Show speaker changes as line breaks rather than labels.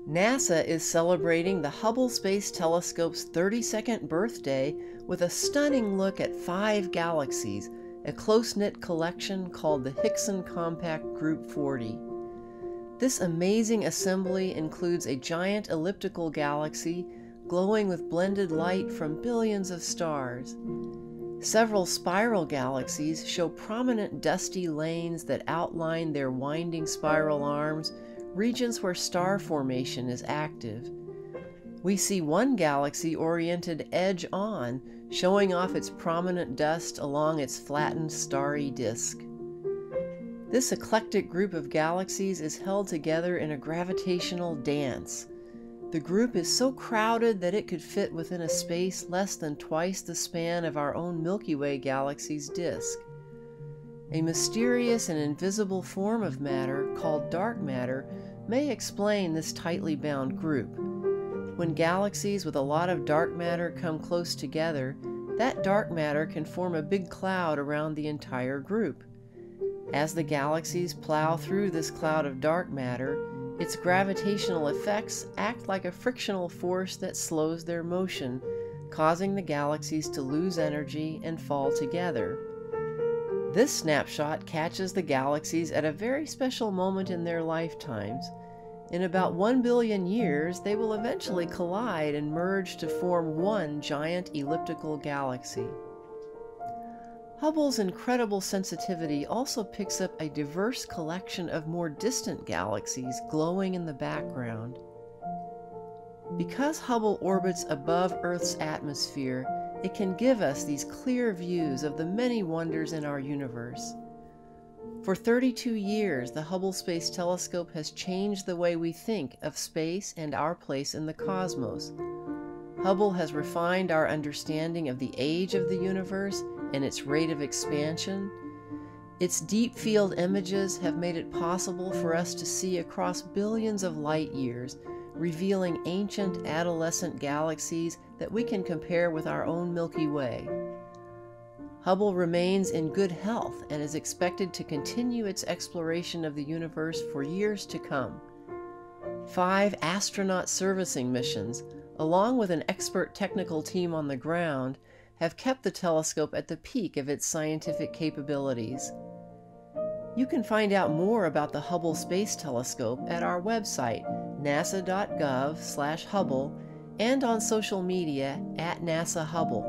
NASA is celebrating the Hubble Space Telescope's 32nd birthday with a stunning look at 5 galaxies, a close-knit collection called the Hickson Compact Group 40. This amazing assembly includes a giant elliptical galaxy glowing with blended light from billions of stars. Several spiral galaxies show prominent dusty lanes that outline their winding spiral arms, regions where star formation is active. We see one galaxy oriented edge-on, showing off its prominent dust along its flattened starry disk. This eclectic group of galaxies is held together in a gravitational dance. The group is so crowded that it could fit within a space less than twice the span of our own Milky Way galaxy's disk. A mysterious and invisible form of matter called dark matter may explain this tightly bound group. When galaxies with a lot of dark matter come close together, that dark matter can form a big cloud around the entire group. As the galaxies plow through this cloud of dark matter, its gravitational effects act like a frictional force that slows their motion, causing the galaxies to lose energy and fall together. This snapshot catches the galaxies at a very special moment in their lifetimes. In about 1 billion years, they will eventually collide and merge to form one giant elliptical galaxy. Hubble's incredible sensitivity also picks up a diverse collection of more distant galaxies glowing in the background. Because Hubble orbits above Earth's atmosphere, it can give us these clear views of the many wonders in our universe. For 32 years, the Hubble Space Telescope has changed the way we think of space and our place in the cosmos. Hubble has refined our understanding of the age of the universe and its rate of expansion. Its deep field images have made it possible for us to see across billions of light years, revealing ancient adolescent galaxies that we can compare with our own Milky Way. Hubble remains in good health and is expected to continue its exploration of the universe for years to come. 5 astronaut servicing missions, along with an expert technical team on the ground, have kept the telescope at the peak of its scientific capabilities. You can find out more about the Hubble Space Telescope at our website, nasa.gov/Hubble, and on social media @NASA Hubble.